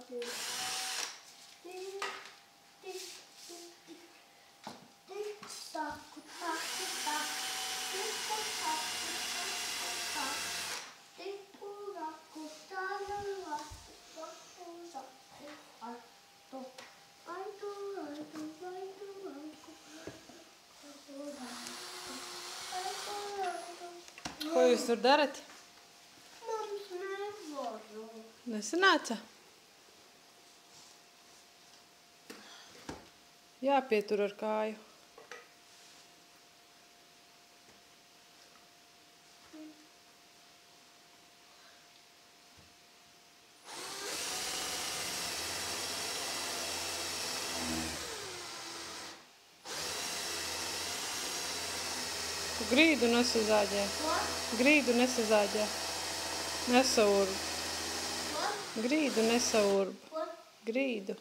Ko jūs tur darat? Mums nevaru. Nesanāca? Jāpietur ar kāju. Grīdu nesazāģē. Grīdu nesazāģē. Nesaurb. Grīdu nesaurb. Grīdu.